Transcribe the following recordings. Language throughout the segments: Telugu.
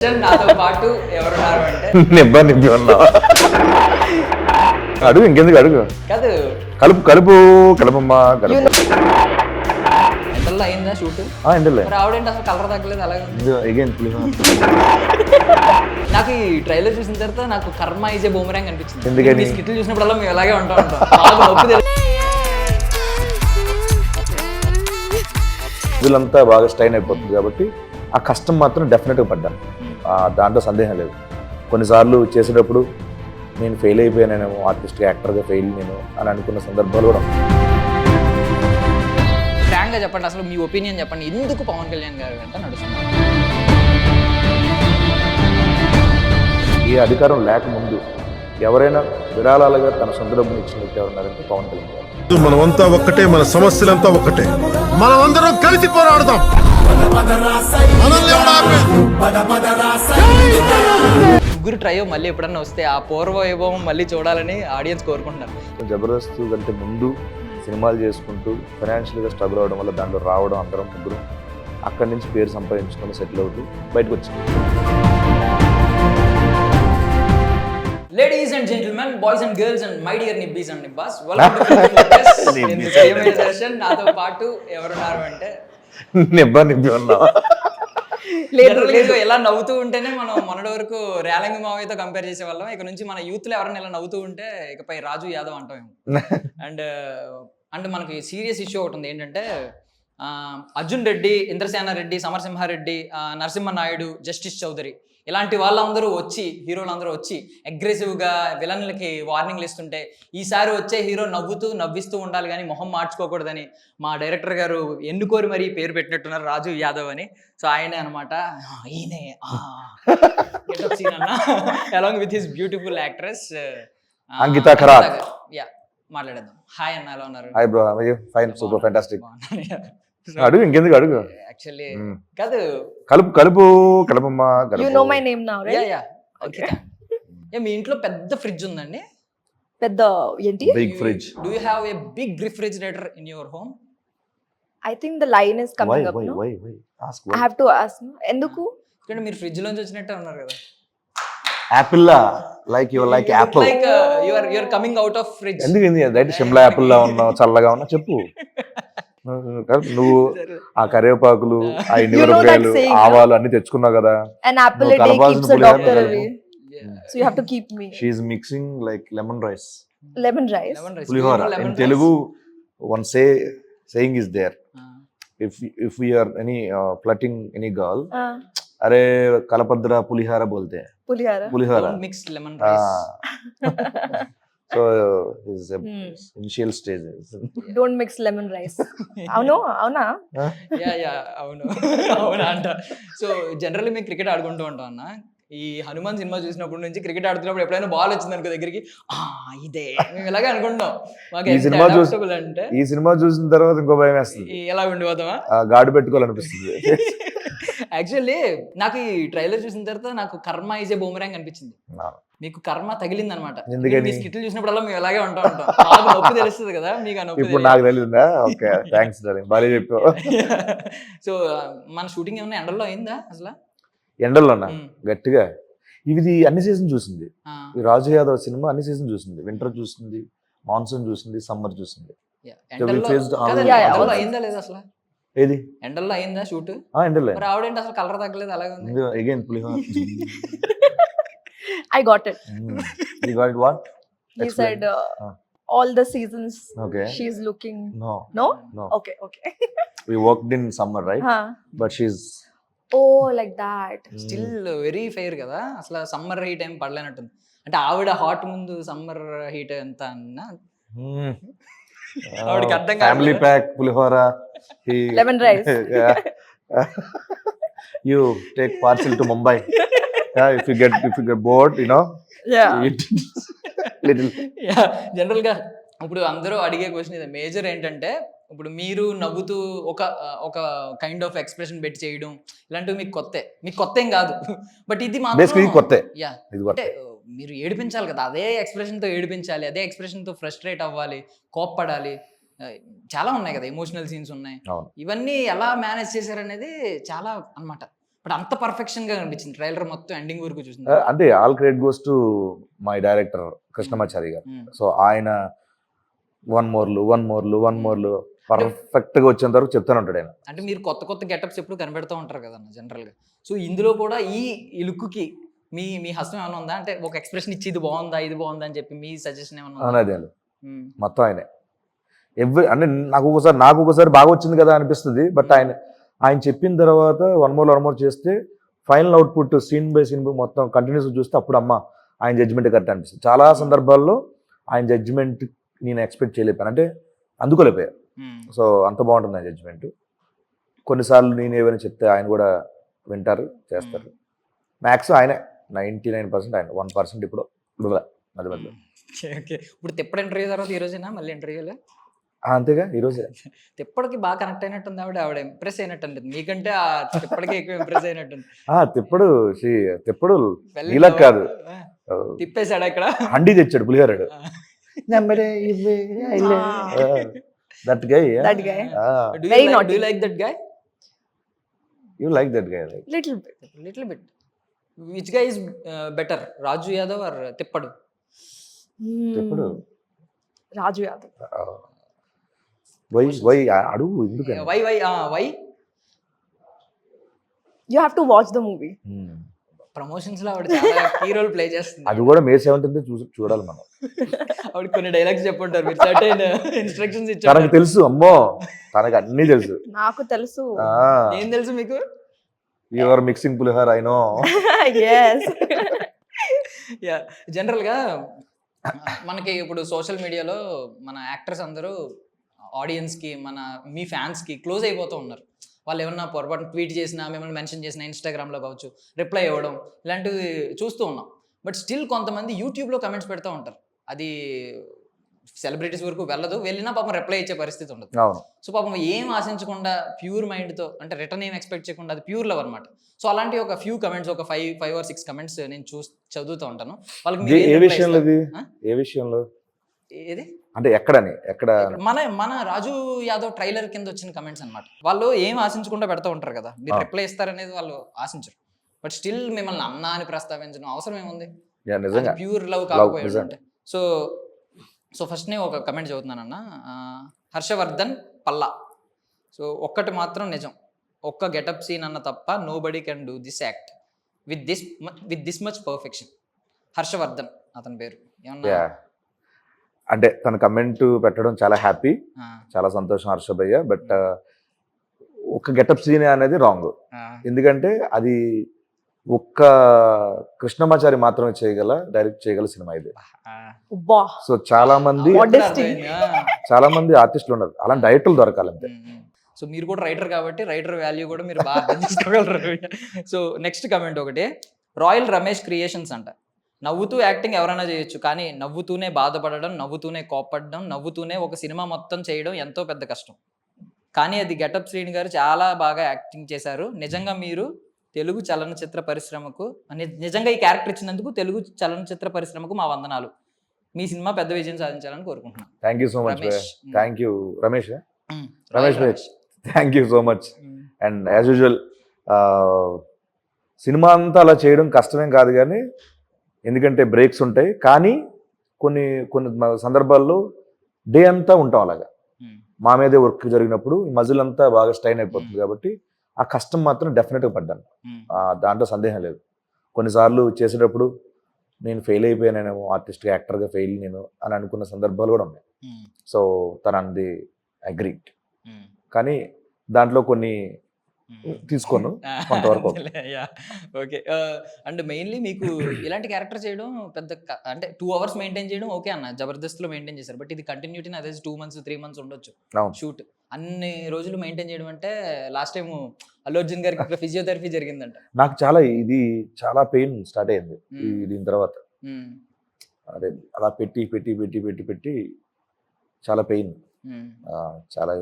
నాతో పాటు ఎవరున్నారు అంటే నిబ్బి ఉన్నావా? అడుగు, ఇంకెందుకు అడుగు. కాదు కలుపు కలుపు కలుపమ్మా కలుపు. ఎంతల్లో అయిందా షూట్? ఎండలే మరి ఆవిడేంటి అసలు కలర్ తగ్గలేదు అలాగే ఉంది. అగైన్ నాకు ఈ ట్రైలర్ చూసిన తర్వాత నాకు కర్మ ఈజే బూమరాంగ్ అనిపించింది. ఎందుకని? ఈ స్కిట్లు చూసినప్పుడల్లా మేము ఇలాగే ఉంటాం. బాగా నొప్పి తెలుసు. వీళ్ళంతా బాగా స్ట్రైన్ అయిపోతుంది కాబట్టి ఆ కష్టం మాత్రం డెఫినెట్గా పడ్డాను. దాంట్లో సందేహం లేదు. కొన్నిసార్లు చేసేటప్పుడు నేను ఫెయిల్ అయిపోయానేమో, ఆర్టిస్ట్గా యాక్టర్గా ఫెయిల్ నేను అని అనుకున్న సందర్భాలు కూడా. ఫ్రాంక్గా చెప్పండి, అసలు మీ ఒపీనియన్ చెప్పండి, ఎందుకు పవన్ కళ్యాణ్ గారు అంటే నడుస్తున్నారు? ఈ అధికారం లేకముందు ఎవరైనా విరాళాలుగా తన సొంత డబ్బులు ఇచ్చిన వ్యక్తి ఎవరున్నారంటే పవన్ కళ్యాణ్ గారు. మనమంతా ఒక్కటే, మన సమస్యలంతా ఒక్కటే, మనమందరం కలిసి పోరాడదాం. ముగ్గురు ట్రయో మళ్ళీ ఎప్పుడన్నా వస్తే ఆ పూర్వ వైభవం మళ్ళీ చూడాలని ఆడియన్స్ కోరుకుంటున్నారు. జబర్దస్త్ కంటే ముందు సినిమాలు చేసుకుంటూ ఫైనాన్షియల్గా స్ట్రగుల్ అవ్వడం వల్ల దాంట్లో రావడం, అందరం ముగ్గురు అక్కడి నుంచి పేరు సంపాదించుకొని సెటిల్ అవుతూ బయటకు వచ్చింది. Ladies and gentlemen, boys and girls and my dear nibbies and nibbas, welcome to Film Focus. In this Q&A session నాతో పాటు ఎవరున్నారు అంటే నిబ్బి ఉన్నావా? లేదు, ఎలా నవ్వుతూ ఉంటేనే మనం మొన్నటి వరకు రేలంగి మావయ్యతో కంపేర్ చేసేవాళ్ళం. ఇక నుంచి మన యూత్ లో ఎవరైనా ఇలా నవ్వుతూ ఉంటే ఇకపై రాజు యాదవ్ అంటాం. అండ్ మనకి సీరియస్ ఇష్యూ ఒకటి ఉంది. ఏంటంటే అర్జున్ రెడ్డి, ఇంద్రసేన రెడ్డి, సమరసింహారెడ్డి, నరసింహనాయుడు, జస్టిస్ చౌదరి ఇలాంటి వాళ్ళందరూ వచ్చి, హీరోలందరూ వచ్చి అగ్రెసివ్గా విలన్లకి వార్నింగ్లు ఇస్తుంటే ఈసారి వచ్చే హీరో నవ్విస్తూ ఉండాలి కానీ మొహం మార్చుకోకూడదని మా డైరెక్టర్ గారు ఎన్నుకోరి మరీ పేరు పెట్టినట్టున్నారు, రాజు యాదవ్ అని. సో ఆయనే అనమాట, ఈయనే along with his beautiful actress Ankita Kharat. Yeah, మాట్లాడేద్దాం. హాయ్ అన్న, ఎలా ఉన్నారు? Hi bro, fine, super, fantastic. అడుగు, ఇంకెందుకు అడుగు. యాక్చువల్లీ కాదు, కలుపు కలుపు కలుపమ్మా కలుపు. You know my name now, right? Yeah okay. మీ ఇంట్లో పెద్ద ఫ్రిడ్జ్ ఉందండి? పెద్ద ఏంటి? Big fridge. Do you have a big refrigerator in your home? I think the line is coming up, no? Why? Ask why. I have to ask, no? ఎందుకు? ఎందుకంటే మీరు ఫ్రిడ్జ్ లోంచి వచ్చినట్టే ఉన్నారు కదా. Apple law, like your like Apple. Like you are coming out of fridge. ఎందుకు రైట్ షిమ్లా యాపిల్ లా ఉన్నావు, చల్లగా ఉన్నావు, చెప్పు. నువ్వు ఆ కరివేపాకులు, ఆ ఎండుమిరపకాయలు, ఆవాలు అన్ని తెచ్చుకున్నావు కదా. An apple a day keeps a doctor away. So you have to keep me. She is mixing like lemon rice. Lemon rice. Pulihora. In Telugu, one saying is there. If we are flirting any girl, अरे कलपद्रा पुलिहारा बोलते हैं. Pulihara. Don't mix lemon rice. So is initial stages. Don't mix lemon rice. అవునా? యా అవును అంట. సో జనరల్లీ మేము క్రికెట్ ఆడుకుంటూ ఉంటాం అన్న. ఈ హనుమాన్ సినిమా చూసినప్పటి నుంచి క్రికెట్ ఆడుతున్నప్పుడు ఎప్పుడైనా బాల్ వచ్చింది అనుకో దగ్గరికి, ఇదే మేము ఇలాగే అనుకుంటాం. మాకు అంటే ఈ సినిమా చూసిన తర్వాత ఇంకో భయం వేస్తుంది, ఎలా ఉండిపోతామా, గాడి పెట్టుకోవాలనిపిస్తుంది. యాక్చువల్లీ నాకు ఈ ట్రైలర్ చూసిన తర్వాత నాకు కర్మ ఈజే బూమరాంగ్ అనిపించింది. మీకు కర్మ తగిలింది అనమాట. ఎందుకని? స్కిట్లు చూసినప్పుడల్లా మేము ఇలాగే ఉంటాం. బాగా నొప్పి తెలుస్తుంది కదా మీకు. ఆ నొప్పి ఇప్పుడు నాకు తెలియదా? ఓకే, థ్యాంక్స్ డార్లింగ్, బాగా చెప్పావు. సో మన షూటింగ్ ఏమన్నా ఎండల్లో అయిందా అసలు? ఎండల్లోనా? గట్టిగా. ఇది అన్ని సీజన్ చూసింది. రాజు యాదవ్ సినిమా అన్ని సీజన్ చూసింది. వింటర్ చూసింది, మాన్సూన్ చూసింది, సమ్మర్ చూసింది. అయిందా లేదా అసలు? ఏది ఎండల్లో అయిందా షూట్? ఎండలే. మరి ఆవిడేంటి అసలు కలర్ తగ్గలేదు అలాగే ఉంది. Again pulihora. I got it. You got it what? He said all the seasons. Okay. She's looking. No. No? No. Okay. We worked in summer, right? But she's. Oh, like that. Still very fair కదా. అసలు సమ్మర్ హీట్ ఏం పడలేనట్టుంది. అంటే ఆవిడ హాట్ ముందు సమ్మర్ హీట్ ఎంత అన్నా ఆవిడకి అర్థం కాదు. Family pack pulihora. Lemon rice. You take parcel to Mumbai. If you get bored, Yeah. eat little. General గా ఇప్పుడు అందరూ అడిగే క్వశ్చన్ ఇది. మేజర్ ఏంటంటే ఇప్పుడు మీరు నవ్వుతూ ఒక కైండ్ ఆఫ్ ఎక్స్ప్రెషన్ పెట్టి చేయడం ఇలాంటివి మీకు కొత్త ఏం కాదు. బట్ ఇది మాత్రం కొత్త. అంటే మీరు ఏడిపించాలి కదా, అదే ఎక్స్ప్రెషన్ తో ఏడిపించాలి, అదే ఎక్స్ప్రెషన్ తో ఫ్రస్ట్రేట్ అవ్వాలి, కోప్పడాలి, చాలా ఉన్నాయి కదా, ఎమోషనల్ సీన్స్ ఉన్నాయి. ఇవన్నీ ఎలా మేనేజ్ చేశారనేది చాలా అన్నమాట. బట్ అంత పర్ఫెక్షన్ గా అనిపించింది ట్రైలర్ మొత్తం ఎండింగ్ వరకు చూసింది. అంటే all credit goes to my director Krishnamachari గారు. సో ఆయన వన్ మోర్లు పర్ఫెక్ట్ గా వచ్చేంత వరకు చెప్తానే ఉంటాడు ఆయన. అంటే మీరు కొత్త కొత్త గెటప్స్ ఎప్పుడు కనిపెడుతూ ఉంటారు కదా జనరల్ గా. సో ఇందులో కూడా ఈ లుక్ కి మీ మీ హస్తం ఏమైనా ఉందా? అంటే ఒక ఎక్స్ప్రెషన్ ఇచ్చి ఇది బాగుందా అని చెప్పి మీ సజెషన్ ఏమైనా ఉందా? అదే మొత్తం ఆయనే. అంటే నాకు ఒకసారి బాగా వచ్చింది కదా అనిపిస్తుంది. బట్ ఆయన చెప్పిన తర్వాత వన్ మోర్ చేస్తే final output scene by scene మొత్తం కంటిన్యూస్ చూస్తే అప్పుడు అమ్మ ఆయన జడ్జిమెంట్ కరెక్ట్ అనిపిస్తుంది. చాలా సందర్భాల్లో ఆయన జడ్జిమెంట్ నేను ఎక్స్పెక్ట్ చేయలేపాను, అంటే అందుకోలేకపోయా. సో అంత బాగుంటుంది ఆయన జడ్జిమెంట్. కొన్నిసార్లు నేను ఏమైనా చెప్తే ఆయన కూడా వింటారు, చేస్తారు. మ్యాక్స్ ఆయనే 99% ఆయన, 1% ఇప్పుడు మధ్య మధ్యలో. ఓకే, ఇప్పుడు తిప్పడు ఇంటర్వ్యూ తర్వాత ఈ రోజేనా మళ్ళీ ఇంటర్వ్యూలో? అంతేగా ఈరోజే. తిప్పడికి బాగా కనెక్ట్ అయినట్టుంది ఆవిడ ఇంప్రెస్ అయినట్టుంది మీకంటే. ఆ తిప్పడికి ఎక్కువ ఇంప్రెస్ అయినట్టుంది. తిప్పుడు ఇలా కాదు, తిప్పేశాడు అక్కడ, హండీ తెచ్చాడు పులిహోరాడు. That guy. Do you like that guy? You like that guy, right? Little bit. Which guy is better, Raju Yadav or Tippadu? తిప్పుడు రాజు యాదవ్. వై అడుగు ఎందుకు? Why? You have to watch the movie. Promotions లో ఆవిడ చాలా కీ రోల్ ప్లే చేస్తుంది. అది కూడా May 17th చూడాలి మనం. ఆవిడ కొన్ని డైలాగ్స్ చెప్పుంటారు, మీరు సర్టెన్ ఇన్స్ట్రక్షన్స్ ఇచ్చారు. తనకు తెలుసు, అమ్మో తనకు అన్ని తెలుసు. నాకు తెలుసు. ఏం తెలుసు మీకు? You are mixing pulihora, I know. yes. Yeah, general గా మనకి ఇప్పుడు సోషల్ మీడియాలో మన యాక్టర్స్ అందరూ ఆడియన్స్ కి, మీ ఫ్యాన్స్ కి క్లోజ్ అయిపోతూ ఉన్నారు. వాళ్ళు ఏమన్నా పొరపాటు ట్వీట్ చేసినా, మిమ్మల్ని మెన్షన్ చేసినా ఇన్స్టాగ్రామ్లో కావచ్చు, రిప్లై ఇవ్వడం ఇలాంటివి చూస్తూ ఉన్నాం. బట్ స్టిల్ కొంతమంది యూట్యూబ్లో కమెంట్స్ పెడతా ఉంటారు. అది సెలబ్రిటీస్ వరకు వెళ్ళదు, వెళ్ళినా పాపం రిప్లై ఇచ్చే పరిస్థితి ఉండదు. సో పాపం ఏం ఆశించకుండా ప్యూర్ మైండ్తో, అంటే రిటర్న్ ఏం ఎక్స్పెక్ట్ చేయకుండా, అది ప్యూర్ లవ్ అనమాట. సో అలాంటి ఒక ఫ్యూ కమెంట్స్, ఒక 5 or 6 కమెంట్స్ నేను చదువుతూ ఉంటాను. వాళ్ళకి ఏ విషయంలో ఏది అంటే ఎక్కడ మన రాజు యాదవ్ ట్రైలర్ కింద వచ్చిన కమెంట్స్ అన్నమాట. వాళ్ళు ఏం ఆశించకుండా పెడతా ఉంటారు కదా, మీరు రిప్లై ఇస్తారనేది వాళ్ళు ఆశించరు. బట్ స్టిల్ మిమ్మల్ని అన్న అని ప్రస్తావించడం అవసరం ఏముంది? ప్యూర్ లవ్ కాకపోయాడు అంటే. సో ఫస్ట్ నేను ఒక కమెంట్ చదువుతున్నాను అన్న. హర్షవర్ధన్ పల్లా. సో ఒక్కటి మాత్రం నిజం, ఒక్క గెటప్ సీన్ అన్న తప్ప nobody can do this act with this much perfection. Harshavardhan అతని పేరు. ఏమన్నా అంటే తన కమెంట్ పెట్టడం చాలా హ్యాపీ, చాలా సంతోషం హర్షభయ్య. బట్ ఒక గెటప్ సీన్ అనేది రాంగ్. ఎందుకంటే అది ఒక్క కృష్ణమాచారి మాత్రమే డైరెక్ట్ చేయగల సినిమా ఇది. సో చాలా మంది ఆర్టిస్టులు ఉన్నారు, అలాంటి డైరెక్టర్లు దొరకాలంతే. సో మీరు కూడా రైటర్ కాబట్టి రైటర్ వాల్యూ కూడా మీరు బాగా అర్థం చేసుకోగలరు. సో నెక్స్ట్ కమెంట్ ఒకటి, రాయల్ రమేష్ క్రియేషన్స్ అంట. నవ్వుతూ యాక్టింగ్ ఎవరైనా చేయొచ్చు, కానీ నవ్వుతూనే బాధపడడం, నవ్వుతూనే కోప్పడడం, నవ్వుతూనే ఒక సినిమా మొత్తం చేయడం ఎంతో పెద్ద కష్టం. కానీ అది గెటప్ శ్రీని గారు చాలా బాగా యాక్టింగ్ చేశారు. నిజంగా మీరు తెలుగు చలనచిత్ర పరిశ్రమకు, నిజంగా ఈ క్యారెక్టర్ ఇచ్చినందుకు తెలుగు చలనచిత్ర పరిశ్రమకు మా వందనాలు. మీ సినిమా పెద్ద విజయం సాధించాలని కోరుకుంటున్నాను. Thank you so much. Thank you Ramesh. Thank you so much. And as usual cinema అంతా అలా చేయడం కష్టమేం కాదు, కానీ ఎందుకంటే బ్రేక్స్ ఉంటాయి. కానీ కొన్ని సందర్భాల్లో డే అంతా ఉంటాం అలాగా. మా మీదే వర్క్ జరిగినప్పుడు మజిల్ అంతా బాగా స్ట్రైన్ అయిపోతుంది. కాబట్టి ఆ కష్టం మాత్రం డెఫినెట్గా పడ్డాను, దాంట్లో సందేహం లేదు. కొన్నిసార్లు చేసేటప్పుడు నేను ఫెయిల్ అయిపోయానేమో, ఆర్టిస్ట్గా యాక్టర్గా ఫెయిల్ నేను అని అనుకున్న సందర్భాలు కూడా ఉన్నాయి. సో తనది అగ్రీడ్, కానీ దాంట్లో కొన్ని తీసుకోను కొంతవరకు. ఓకే. అండ్ మెయిన్లీ మీకు ఇలాంటి క్యారెక్టర్ చేయడం పెద్ద అంటే 2 hours మెయింటైన్ చేయడం ఓకే అన్న, జబర్దస్త్లో మెయింటైన్ చేశారు. బట్ ఇది కంటిన్యూటీ అదే 2 months 3 months ఉండొచ్చు షూట్. అన్ని రోజులు మెయింటైన్ చేయడం అంటే లాస్ట్ టైం అల్లు అర్జున్ గారికి ఫిజియోథెరపీ జరిగిందంట. నాకు చాలా పెయిన్ స్టార్ట్ అయింది దీని తర్వాత. అదే అలా పెట్టి చాలా పెయిన్, చాలా.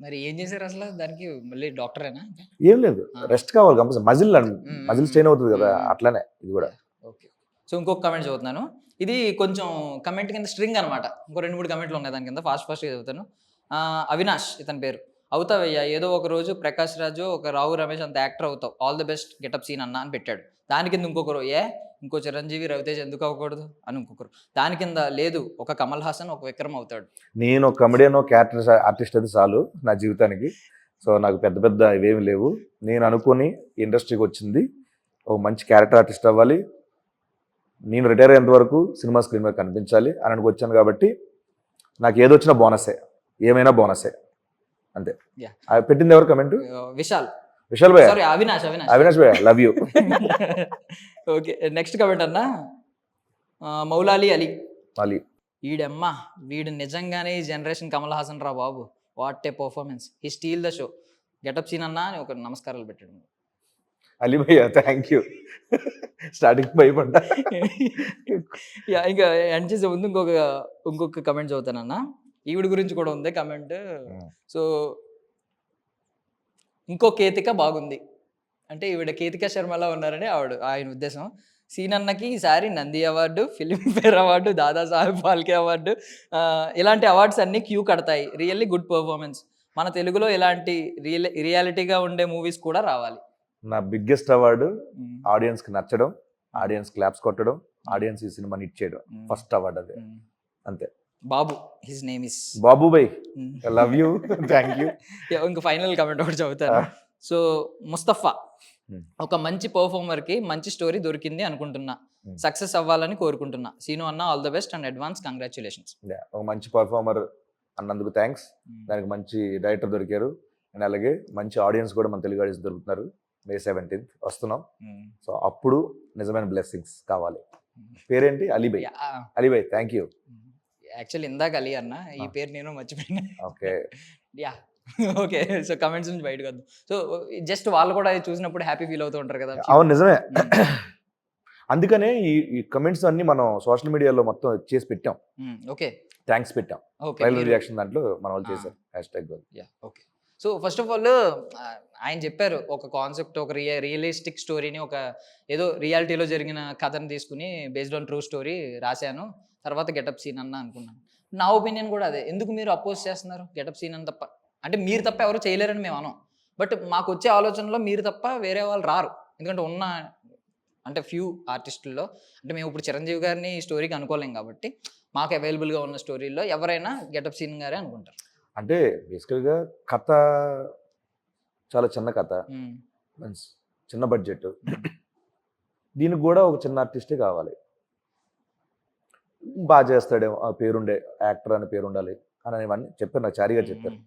మరి ఏం చేశారు అసలు దానికి? మళ్ళీ డాక్టరేనా? ఏం లేదు, రెస్ట్ కావాలి కంపల్సరీ. మజిల్ స్ట్రెయిన్ అవుతుంది కదా, అట్లానే ఇది కూడా. ఓకే. సో ఇంకొక కమెంట్ చదువుతున్నాను. ఇది కొంచెం కమెంట్ కింద స్ట్రింగ్ అనమాట. ఇంకో 2-3 కమెంట్లు ఉన్నాయి దాని కింద. ఫాస్ట్ చదువుతాను. అవినాష్ ఇతని పేరు. అవుతావయ్యా, ఏదో ఒక రోజు ప్రకాష్ రాజు ఒక రావు రమేష్ అంత యాక్టర్ అవుతావు, all the best Getup Seenu అన్న అని పెట్టాడు. దాని కింద ఇంకొకరు ఇంకో చిరంజీవి రవితేజ్ ఎందుకు అవ్వకూడదు అని ఇంకొకరు, దాని కింద లేదు ఒక కమల్ హాసన్ ఒక విక్రమ్ అవుతాడు. నేను ఒక కమెడియన్ క్యారెక్టర్ ఆర్టిస్ట్ అయితే చాలు నా జీవితానికి. సో నాకు పెద్ద పెద్ద ఇవేమి లేవు. నేను అనుకుని ఇండస్ట్రీకి వచ్చింది ఒక మంచి క్యారెక్టర్ ఆర్టిస్ట్ అవ్వాలి, నేను రిటైర్ అయ్యేంత వరకు సినిమా స్క్రీన్ మీద కనిపించాలి అని అనుకొచ్చాను. కాబట్టి నాకు ఏదొచ్చినా బోనసే, ఏమైనా బోనసే అంతే. Yeah. పెట్టింది ఎవరు కమెంట్? విశాల్ భయ్య, సారీ అవినాష్ భయ్య, love you. Okay, next comment అన్న మౌలాలి అలీ. మళ్ళీ వీడమ్మా వీడు నిజంగానే ఈ జనరేషన్ కమల్ హాసన్ రా బాబు, what a performance, he steal the show, getup scene అన్నా అని ఒక నమస్కారాలు పెట్టాడు. అలీ భయ్య థ్యాంక్ యూ. స్టార్టింగ్ భయపడ్డా. ఇంకా ఎండ్ చేసే ముందు ఇంకొక కమెంట్ చదువుతానన్న, ఈవిడ గురించి కూడా ఉంది కమెంట్. సో ఇంకో కేతిక బాగుంది అంటే ఈవిడ కేతిక శర్మలా ఉన్నారని ఆయన ఉద్దేశం. సీనన్నకి ఈసారి Nandi award, Filmfare award, Dadasaheb Phalke award, ఇలాంటి అవార్డ్స్ అన్ని క్యూ కడతాయి. Really good performance. మన తెలుగులో ఇలాంటి రియాలిటీగా ఉండే మూవీస్ కూడా రావాలి. నా బిగ్గెస్ట్ అవార్డు ఆడియన్స్కి నచ్చడం, ఆడియన్స్ క్లాప్స్ కొట్టడం, ఆడియన్స్ ఈ సినిమాని హిట్ చేయడం, ఫస్ట్ అవార్డు అదే. అంతే. Babu, his name is Babu bye, love you, thank you. ఇంకా ఫైనల్ కమెంట్ ఒకటి చదువుతాను. సో ముస్తఫా, ఒక మంచి పర్ఫార్మర్ కి మంచి స్టోరీ దొరికింది అనుకుంటున్నా, సక్సెస్ అవ్వాలని కోరుకుంటున్నా. సీను అన్న all the best and advance congratulations. ఒక మంచి పర్ఫార్మర్ అన్నందుకు థ్యాంక్స్. దానికి మంచి డైరెక్టర్ దొరికారు అండ్ అలాగే మంచి ఆడియన్స్ కూడా మన తెలుగు ఆడియన్స్ దొరుకుతున్నారు. May 17th వస్తున్నాం. సో అప్పుడు నిజమైన బ్లెస్సింగ్స్ కావాలి. పేరేంటి? అలీబై. అలీబై థ్యాంక్ యూ. యాక్చువల్లీ ఇందాక అలీ అన్న, ఈ పేరు నేను మర్చిపోయినా. Okay yeah okay. So comments నుంచి బయటకు వద్దాం. సో జస్ట్ వాళ్ళు కూడా చూసినప్పుడు హ్యాపీ ఫీల్ అవుతూ ఉంటారు కదా. అవును నిజమే. అందుకనే ఈ కమెంట్స్ అన్ని మనం సోషల్ మీడియాలో మొత్తం చేసి పెట్టాం. ఓకే, థ్యాంక్స్ పెట్టాం. ట్రైలర్ రియాక్షన్ దాంట్లో మన వాళ్ళు చేశారు hashtag. Okay. So first of all ఆయన చెప్పారు ఒక కాన్సెప్ట్, ఒక రియలిస్టిక్ స్టోరీని, ఒక ఏదో రియాలిటీలో జరిగిన కథను తీసుకుని బేస్డ్ ఆన్ ట్రూ స్టోరీ రాశాను, తర్వాత గెటప్ సీన్ అన్న అనుకున్నాను. నా ఒపీనియన్ కూడా అదే. ఎందుకు మీరు అపోజ్ చేస్తున్నారు గెటప్ సీన్ అని? తప్ప అంటే మీరు తప్ప ఎవరు చేయలేరని మేము అనం, బట్ మాకు వచ్చే ఆలోచనలో మీరు తప్ప వేరే వాళ్ళు రారు. ఎందుకంటే ఉన్న అంటే ఫ్యూ ఆర్టిస్టుల్లో, అంటే మేము ఇప్పుడు చిరంజీవి గారిని ఈ స్టోరీకి అనుకోలేం కాబట్టి మాకు అవైలబుల్గా ఉన్న స్టోరీల్లో ఎవరైనా గెటప్ సీన్ గారే అనుకుంటారు. అంటే బేసికల్గా కథ చాలా చిన్న కథ, చిన్న బడ్జెట్, దీనికి కూడా ఒక చిన్న ఆర్టిస్టే కావాలి. బాగా చేస్తాడేమో, ఆ పేరుండే యాక్టర్ అని పేరు ఉండాలి అని ఇవన్నీ చెప్పారు, నాకు చారీగా చెప్పారు.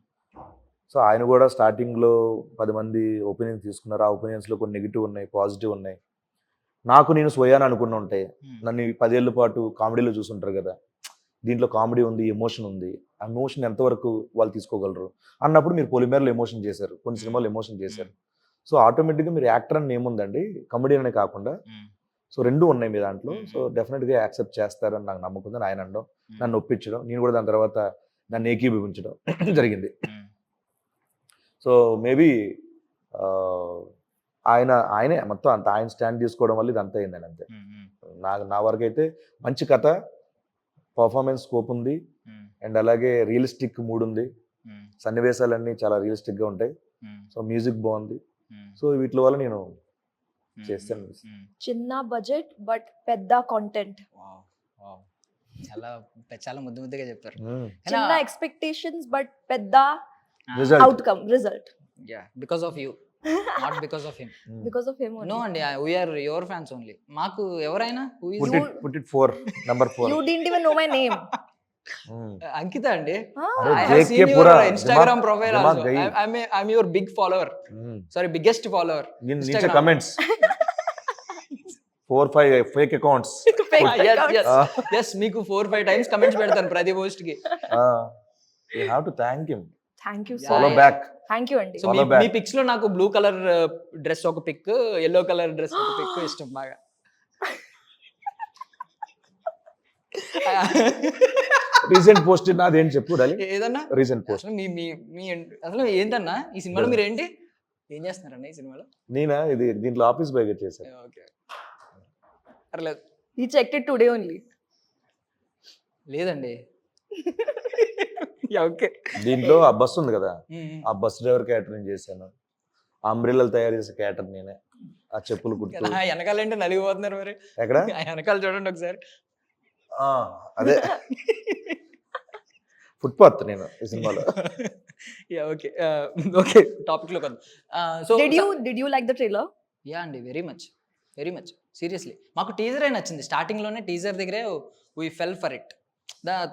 సో ఆయన కూడా స్టార్టింగ్లో 10 మంది ఒపీనియన్స్ తీసుకున్నారు. ఆ ఒపీనియన్స్లో కొన్ని నెగిటివ్ ఉన్నాయి, పాజిటివ్ ఉన్నాయి. నాకు నేను స్వయాన్ని అనుకుని ఉంటాయి. నన్ను 10 ఏళ్ళ పాటు కామెడీలో చూసుంటారు కదా, దీంట్లో కామెడీ ఉంది, ఎమోషన్ ఉంది. ఆ ఎమోషన్ ఎంతవరకు వాళ్ళు తీసుకోగలరు అన్నప్పుడు మీరు పొలిమేరలో ఎమోషన్ చేశారు, కొన్ని సినిమాలు ఎమోషన్ చేశారు. సో ఆటోమేటిక్గా మీరు యాక్టర్ అని ఏముందండి, కమెడియన్ అనే కాకుండా సో రెండు ఉన్నాయి మీ దాంట్లో. సో డెఫినెట్గా యాక్సెప్ట్ చేస్తారని నాకు నమ్మకం ఉందని ఆయన అనడం, నన్ను ఒప్పించడం, నేను కూడా దాని తర్వాత నన్ను ఏకీభవించడం జరిగింది. సో మేబీ ఆయనే మొత్తం అంత ఆయన స్టాండ్ తీసుకోవడం వల్ల ఇది అంత అయిందని అంతే. నా వరకు అయితే మంచి కథ, పర్ఫార్మెన్స్ స్కోప్ ఉంది, అండ్ అలాగే రియలిస్టిక్ మూడ్ ఉంది. సన్నివేశాలన్నీ చాలా రియలిస్టిక్గా ఉంటాయి. సో మ్యూజిక్ బాగుంది. సో వీటి వల్ల నేను చేస్తాను. చిన్న బడ్జెట్ బట్ పెద్ద కాంటెంట్. చాలా చాలా ముద్దుగా చెప్పారు. చిన్న ఎక్స్పెక్టేషన్స్ బట్ పెద్ద outcome result. Because of you, not because of him. Because of him. No అండి, we are your fans only. మాకు ఎవరైనా put it 4 number 4. You didn't even know my name. అంకిత అండి. అరే I have seen your Instagram దిమాగ్ profile దిమాగ్ also. గయి. I'm your big follower. Sorry, biggest follower. नीचे comments 4-5 fake accounts. Yes, మీకు 4-5 times comments పెడతాను ప్రతి పోస్ట్ కి. You have to thank him. Thank you so Follow much. back. Thank you అండి. సో మీ పిక్స్ లో నాకు బ్లూ కలర్ డ్రెస్ ఒక పిక్, ఎల్లో కలర్ డ్రెస్ ఒక పిక్ ఇష్టం బాగా. రీసెంట్ పోస్ట్ నాది ఏంటి చెప్పు డాలి. ఏదన్నా రీసెంట్ పోస్ట్ అసలు మీ అసలు ఏంటన్నా ఈ సినిమాలో మీరు ఏంటి ఏం చేస్తున్నారన్న ఈ సినిమాలో? నేనా ఇది దీంట్లో ఆఫీస్ బాయ్ గా చేశాను. ఓకే, పర్లేదు. He checked it today only. లేదండి, ఓకే. దీంట్లో ఆ బస్సు ఉంది కదా, ఆ బస్ డ్రైవర్ క్యారెక్టర్ నేను చేశాను. ఆ అంబ్రెల్లాలు తయారు చేసే క్యారెక్టర్ నేనే. ఆ చెప్పులు కుడుతూ వెనకాలంటే నలిగిపోతున్నారు మరి. ఎక్కడ వెనకాల చూడండి ఒకసారి. ఆ, అదే ఫుట్పాత్ నేను ఈ సినిమాలో. ఓకే. ఓకే, టాపిక్ లో కదా. So Did you like the trailer? Yeah అండి, very much, very much seriously. మాకు టీజరే నచ్చింది. స్టార్టింగ్లోనే టీజర్ దగ్గరే వీ ఫెల్ ఫర్ ఇట్.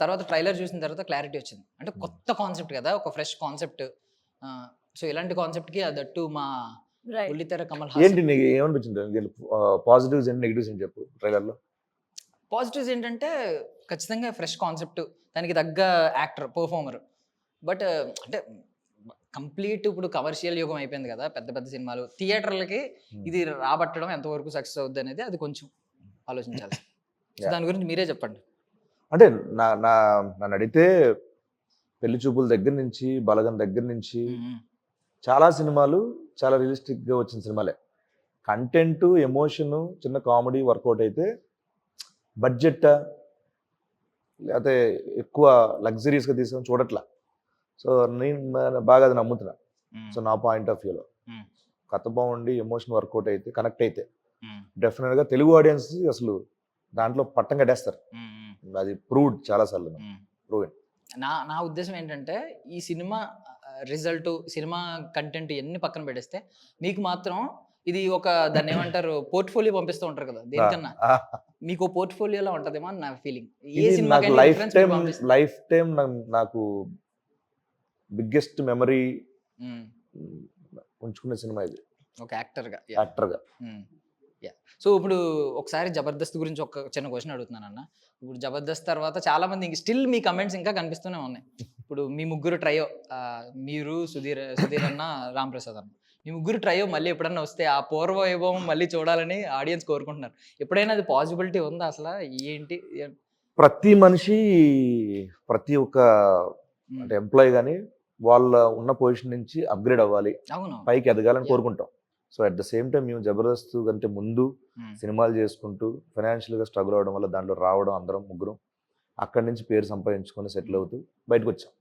తర్వాత ట్రైలర్ చూసిన తర్వాత క్లారిటీ వచ్చింది. అంటే కొత్త కాన్సెప్ట్ కదా, ఒక ఫ్రెష్ కాన్సెప్ట్. సో ఇలాంటి కాన్సెప్ట్కి అదట్టు మా Right. ఉల్లితెర కమల్ ఏంటి హాసన్. నీకు ఏమనిపించింది? పాజిటివ్స్ అండ్ నెగిటివ్స్ అని చెప్పు ట్రైలర్లో. పాజిటివ్స్ ఏంటంటే ఖచ్చితంగా ఫ్రెష్ కాన్సెప్ట్, దానికి తగ్గ యాక్టర్, పర్ఫార్మర్. బట్ అంటే కంప్లీట్ ఇప్పుడు కమర్షియల్ యుగం అయిపోయింది కదా, పెద్ద పెద్ద సినిమాలు థియేటర్లకి ఇది రాబట్టడం ఎంతవరకు సక్సెస్ అవుద్ది అనేది అది కొంచెం ఆలోచించాలి. సో దాని గురించి మీరే చెప్పండి. అంటే నన్ను అడిగితే పెళ్లి చూపుల దగ్గర నుంచి, బలగం దగ్గర నుంచి చాలా సినిమాలు చాలా రియలిస్టిక్గా వచ్చిన సినిమాలే. కంటెంట్, ఎమోషను, చిన్న కామెడీ వర్కౌట్ అయితే బడ్జెట్టా లేకపోతే ఎక్కువ లగ్జరీస్గా తీసుకొని చూడట్లా. సో నేను బాగా అది నమ్ముతున్నా. సో నా పాయింట్ ఆఫ్ వ్యూలో కథ బాగుండి ఎమోషన్ వర్కౌట్ అయితే, కనెక్ట్ అయితే డెఫినెట్గా తెలుగు ఆడియన్స్ అసలు దాంట్లో పట్టం కట్టేస్తారు. అది ప్రూవ్డ్ చాలాసార్లు. ప్రూవ్డ్. నా ఉద్దేశం ఏంటంటే ఈ సినిమా రిజల్ట్, సినిమా కంటెంట్ ఇవన్నీ పక్కన పెట్టేస్తే మీకు మాత్రం ఇది ఒక దాన్ని ఏమంటారు పోర్ట్ఫోలియో పంపిస్తూ ఉంటారు కదా, దేనికన్నా మీకు పోర్ట్ఫోలియోలో ఉంటదేమో అని నా ఫీలింగ్. ఏ సినిమా లైఫ్ టైం నాకు బిగ్గెస్ట్ మెమరీ ఉంచుకునే సినిమా ఇది, ఒక యాక్టర్గా. సో ఇప్పుడు ఒకసారి జబర్దస్త్ గురించి ఒక చిన్న క్వశ్చన్ అడుగుతున్నాను అన్న. ఇప్పుడు జబర్దస్త్ తర్వాత చాలా మంది స్టిల్ మీ కమెంట్స్ ఇంకా కనిపిస్తూనే ఉన్నాయి. ఇప్పుడు మీ ముగ్గురు ట్రయో, మీరు, సుధీర్ అన్న, రామ్ ప్రసాద్ అన్న, మీ ముగ్గురు ట్రయో మళ్ళీ ఎప్పుడన్నా వస్తే ఆ పూర్వ వైభవం మళ్ళీ చూడాలని ఆడియన్స్ కోరుకుంటున్నారు. ఎప్పుడైనా అది పాసిబిలిటీ ఉందా అసలు? ఏంటి? ప్రతి మనిషి, ప్రతి ఒక్క అంటే ఎంప్లాయీ కానీ వాళ్ళ ఉన్న పొజిషన్ నుంచి అప్గ్రేడ్ అవ్వాలి, అవును, పైకి ఎదగాలని కోరుకుంటాం. So at the same time మేము జబర్దస్త్ కంటే ముందు సినిమాలు చేసుకుంటూ ఫైనాన్షియల్గా స్ట్రగుల్ అవ్వడం వల్ల దాంట్లో రావడం, అందరం ముగ్గురం అక్కడి నుంచి పేరు సంపాదించుకొని సెటిల్ అవుతూ బయటకు వచ్చాం.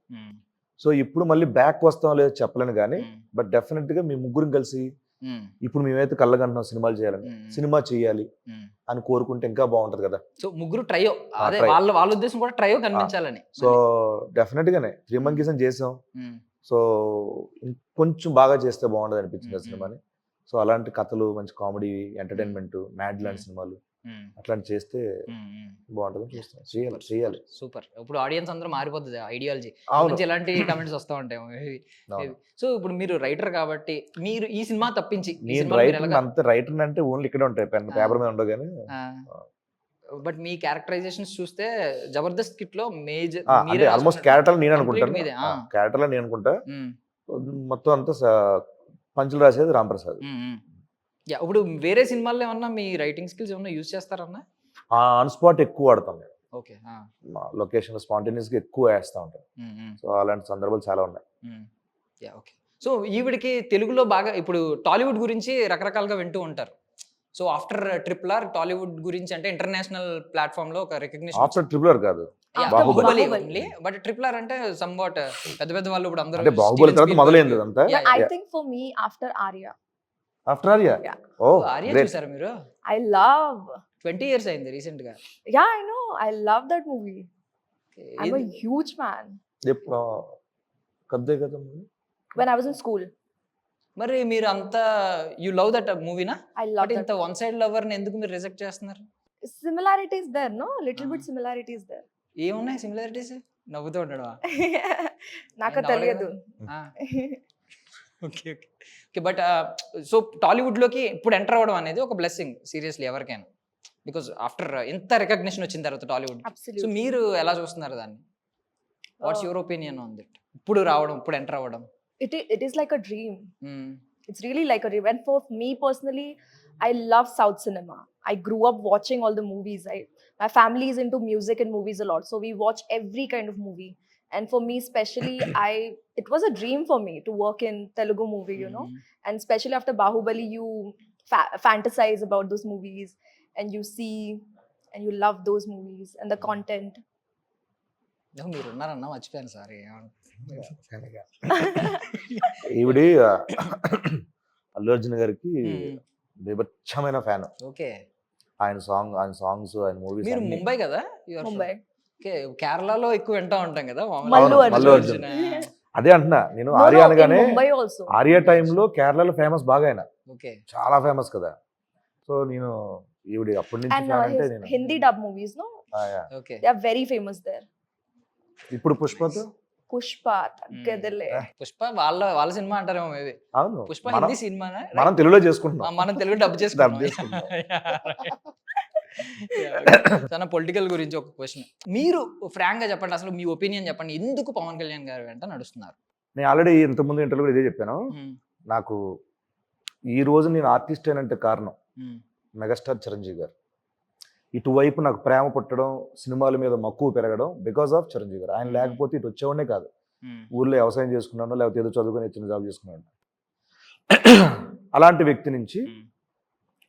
సో ఇప్పుడు మళ్ళీ బ్యాక్ వస్తాం లేదో చెప్పలేను కానీ, బట్ డెఫినెట్గా మీ ముగ్గురం కలిసి ఇప్పుడు మేమైతే కళ్ళగంటున్నాం సినిమాలు చేయాలని, సినిమా చేయాలి అని కోరుకుంటే ఇంకా బాగుంటది కదా. సో ముగ్గురు ట్రయో, అదే వాళ్ళ ఉద్దేశం కూడా ట్రయో కనిపించాలని. సో డెఫినెట్ గానే 3 Monkeys అని చేసాం. సో కొంచెం బాగా చేస్తే బాగుండదు అనిపించింది ఆ సినిమాని. సో అలాంటి కథలు, మంచి కామెడీ, ఎంటర్టైన్మెంట్, మ్యాడ్ లాంటి సినిమాలు అట్లాంటి చేస్తే బాగుంటుంది చూస్తాం. చేయాలి. సూపర్. ఇప్పుడు ఆడియన్స్ అందరూ మారిపోతుంది ఐడియాలజీ, ఎలాంటి కమెంట్స్ వస్తూ ఉంటాయి. సో ఇప్పుడు మీరు రైటర్ కాబట్టి మీరు ఈ సినిమా తప్పించి రైటర్ అంటే ఓన్లీ ఇక్కడ ఉంటాయి, పెన్ పేపర్ మీద ఉండవు కానీ. బట్ మీ క్యారెక్టరైజేషన్స్ చూస్తే జబర్దస్త్ కిట్ లో మేజర్ ఆల్మోస్ట్ క్యారెక్టర్ నేను అనుకుంటా. మొత్తం అంతా పంచులు రాసేది రామ్ ప్రసాద్. ఇప్పుడు వేరే సినిమాల్లో ఏమన్నా మీ రైటింగ్ స్కిల్స్ ఏమన్నా యూజ్ చేస్తారన్నా? ఆన్ స్పాట్ ఎక్కువ వాడతాం మేము. ఓకే. లొకేషన్ స్పాంటేనియస్ గా ఎక్కువ వేస్తూ ఉంటాం. సో అలాంటి సందర్భాలు చాలా ఉన్నాయి. ఓకే. సో ఈవిడికి తెలుగులో బాగా ఇప్పుడు టాలీవుడ్ గురించి రకరకాలుగా వింటూ ఉంటారు. So after triple R Tollywood గురించి అంటే ఇంటర్నేషనల్ ప్లాట్ఫామ్ లో ఒక రికగ్నిషన్. ఆఫ్టర్ ట్రిపుల్ ఆర్ కాదు, Baahubali only. But triple R అంటే సంవాట్ పెద్ద పెద్ద వాళ్ళు ఇప్పుడు అందరూ అంటే బాహుబలి తర్వాత మొదలైంది అంతా. I think for me after Arya. After Arya. ఓ ఆర్యా చూసారా మీరు? I love 20 years అయింది రీసెంట్ గా. Yeah, I know. I love that movie. I'm a huge fan. కద్దే కదా when I was in school. మరి మీరు అంతా యు లవ్ దట్ మూవీనా? I love ఇంత వన్ సైడ్ లవర్ ని ఎందుకు మీరు రిజెక్ట్ చేస్తున్నారు? Similarities there, no? Little bit similarities there. ఏమున్నాయి సిమిలారిటీస్? నవ్వుతూ ఉండడమా? నాకు తెలియదు. ఓకే. బట్ సో టాలీవుడ్ లోకి ఇప్పుడు ఎంటర్ అవ్వడం అనేది ఒక బ్లెస్సింగ్ సీరియస్లీ ఎవరికైనా, బికాస్ ఆఫ్టర్ ఎంత రికగ్నిషన్ వచ్చిన తర్వాత టాలీవుడ్. సో మీరు ఎలా చూస్తున్నారు దాన్ని? What's your opinion on that? ఇప్పుడు రావడం, ఇప్పుడు ఎంటర్ అవ్వడం. It is like a dream. It's really like a dream. And for me personally, I love South cinema. I grew up watching all the movies. My family is into music and movies a lot, so we watch every kind of movie. And for me especially, it was a dream for me to work in Telugu movie, you know. And especially after Bahubali, you fantasize about those movies and you see and you love those movies and the content. మీరు ఉన్నారన్నా మర్చిపోయాను సార్. ఈవిడి అల్లు అర్జున్ గారికి బీభత్సమైన ఫ్యాన్. ఓకే. ఆయన సాంగ్స్ ఆయన మూవీస్. మీరు ముంబై కదా? ముంబై. ఓకే. కేరళలో ఎక్కువ వింటా ఉంటాం కదా మల్లు మల్లు అర్జున్. అర్జున్. అదే అంటున్నా నేను, ఆర్య అనగానే ముంబై ఆల్సో. ఆర్య టైంలో కేరళలో ఫేమస్ బాగా ఆయన, ఓకే. చాలా ఫేమస్ కదా. సో నేను ఈవిడి అప్పటి నుంచి And fan అంటే his నేను Hindi dub movies, no? Okay. They are very famous there. ఇప్పుడు పుష్పతో Pushpa, తగ్గదులే. పుష్ప వాళ్ళ సినిమా అంటారేమో మేబీ. అవును, పుష్ప మనం- హిందీ సినిమానా? మనం తెలుగులో చేసుకుంటున్నాం. మనం తెలుగు డబ్ Dub చేసుకుంటాం. చేసుకుంటాం. తన పొలిటికల్ గురించి ఒక క్వశ్చన్. మీరు ఫ్రాంక్ గా చెప్పండి, అసలు మీ ఒపీనియన్ చెప్పండి, ఎందుకు పవన్ కళ్యాణ్ గారు వెంట నడుస్తున్నారు? నేను ఆల్రెడీ ఇంతకుముందు ఇంటర్వ్యూలో ఇదే చెప్పాను. నాకు ఈ రోజు నేను ఆర్టిస్ట్ అయినంటే కారణం మెగాస్టార్ చిరంజీవి గారు. ఇటువైపు నాకు ప్రేమ పుట్టడం, సినిమాల మీద మక్కువ పెరగడం బికాస్ ఆఫ్ చిరంజీవి గారు. ఆయన లేకపోతే ఇటు వచ్చేవాడే కాదు. ఊర్లో వ్యవసాయం చేసుకున్నాను, లేకపోతే ఏదో చదువుకొని చిన్న జాబ్ చేసుకున్నాను. అలాంటి వ్యక్తి నుంచి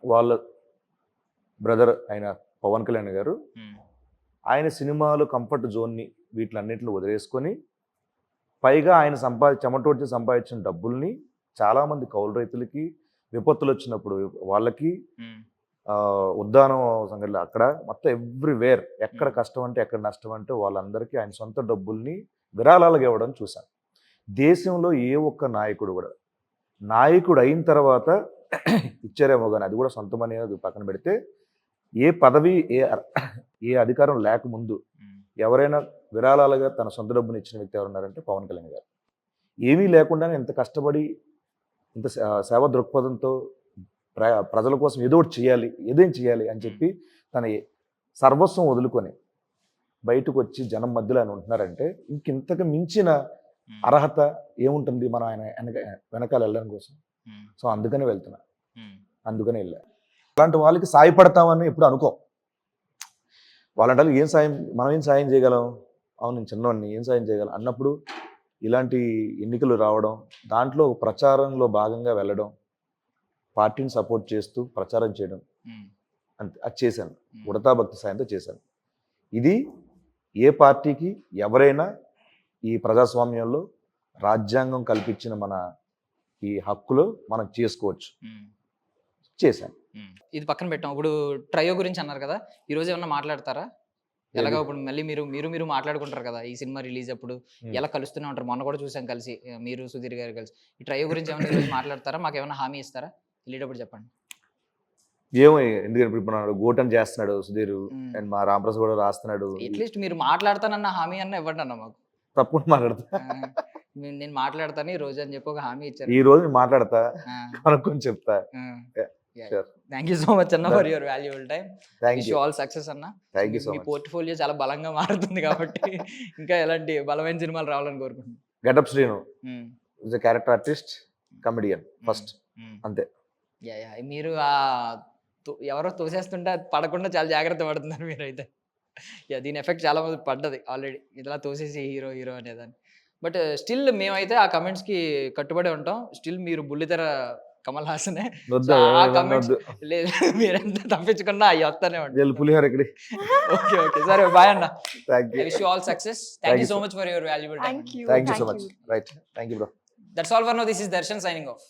వాళ్ళ బ్రదర్ అయిన పవన్ కళ్యాణ్ గారు ఆయన సినిమాలు కంఫర్ట్ జోన్ని వీటిలన్నింటిని వదిలేసుకొని, పైగా ఆయన చెమటోడ్చి సంపాదించిన డబ్బుల్ని చాలామంది కౌలు రైతులకి, విపత్తులు వచ్చినప్పుడు వాళ్ళకి, ఉద్దానం సంఘటనలు అక్కడ మొత్తం ఎవ్రీవేర్ ఎక్కడ కష్టం అంటే ఎక్కడ నష్టం అంటే వాళ్ళందరికీ ఆయన సొంత డబ్బుల్ని విరాళాలుగా ఇవ్వడం చూశాను. దేశంలో ఏ ఒక్క నాయకుడు కూడా నాయకుడు అయిన తర్వాత ఇచ్చారేమో కానీ అది కూడా సొంతం అనేది పక్కన పెడితే, ఏ పదవి ఏ అధికారం లేకముందు ఎవరైనా విరాళాలుగా తన సొంత డబ్బుని ఇచ్చిన వ్యక్తి ఎవరున్నారంటే పవన్ కళ్యాణ్ గారు. ఏమీ లేకుండానే ఇంత కష్టపడి ఇంత సేవ దృక్పథంతో ప్రజల కోసం ఏదో ఒకటి ఏదేం చేయాలి అని చెప్పి తన సర్వస్వం వదులుకొని బయటకు వచ్చి జనం మధ్యలో ఆయన ఉంటున్నారంటే ఇంతకు మించిన అర్హత ఏముంటుంది మనం ఆయన వెనకాల వెళ్ళడం కోసం. సో అందుకనే వెళ్తున్నా, అందుకనే వెళ్ళా. అలాంటి వాళ్ళకి సాయపడతామని ఎప్పుడు అనుకో. వాళ్ళంటే మనం ఏం సాయం చేయగలం, అవును నేను చిన్నవాడిని ఏం సాయం చేయగలం అన్నప్పుడు ఇలాంటి ఎన్నికలు రావడం, దాంట్లో ప్రచారంలో భాగంగా వెళ్ళడం, పార్టీని సపోర్ట్ చేస్తూ ప్రచారం చేయడం, అంతే అది చేశాను. ఉడతా భక్తి సాయంతో చేశాను. ఇది ఏ పార్టీకి ఎవరైనా ఈ ప్రజాస్వామ్యంలో రాజ్యాంగం కల్పించిన మన ఈ హక్కులో మనం చేసుకోవచ్చు. చేశాను. ఇది పక్కన పెట్టాం. ఇప్పుడు ట్రయో గురించి అన్నారు కదా, ఈ రోజు ఏమన్నా మాట్లాడతారా? ఎలాగో ఇప్పుడు మళ్ళీ మీరు మాట్లాడుకుంటారు కదా ఈ సినిమా రిలీజ్ అప్పుడు, ఎలా కలుస్తూనే ఉంటారు. మొన్న కూడా చూసాం కలిసి, మీరు సుధీర్ గారు కలిసి. ఈ ట్రయో గురించి ఏమైనా ఈరోజు మాట్లాడతారా? మాకు ఏమైనా హామీ ఇస్తారా వెళ్ళేటప్పుడు? చెప్పండి. ఏమో ఎందుకంటే ఇప్పుడు గోటన్ చేస్తున్నాడు సుధీర్, అండ్ మా రామప్రసాద్ కూడా రాస్తున్నాడు. అట్లీస్ట్ మీరు మాట్లాడతానన్న హామీ అన్న ఇవ్వండి అన్న మాకు. తప్పకుండా మాట్లాడతా. నేను మాట్లాడతాను ఈ రోజు అని చెప్పి ఒక హామీ ఇచ్చారు. ఈ రోజు నేను మాట్లాడతా, కనుక్కొని చెప్తా. థ్యాంక్ యూ సో మచ్ అన్న for your valuable time. Thank wish you. You all success అన్న. థ్యాంక్ యూ సో మీ మచ్. పోర్ట్ఫోలియో చాలా బలంగా మారుతుంది కాబట్టి ఇంకా ఎలాంటి బలమైన సినిమాలు రావాలని కోరుకుంటున్నాను. Getup Srinu is a character artist, comedian first, అంతే. మీరు ఎవరో తోసేస్తుంటే అది పడకుండా చాలా జాగ్రత్త పడుతున్నారు మీరైతే. దీని ఎఫెక్ట్ చాలా మంది పడ్డది ఆల్రెడీ, ఇలా తోసేసి హీరో అనేదాన్ని. బట్ స్టిల్ మేమైతే ఆ కమెంట్స్కి కట్టుబడి ఉంటాం. స్టిల్ మీరు బుల్లితెర కమల్ హాసనే. ఆ కమెంట్స్ లేదు, మీరెంత తప్పించుకున్నా అవి వస్తానే ఉంటాయి. పులిహోర ఇక్కడ. ఓకే సరే, బాయ్ అన్న. Thank you. I wish you all success. Thank you so much for your valuable time. Thank you. Thank you so much. Right, thank you bro. That's all for now. This is Darshan signing off.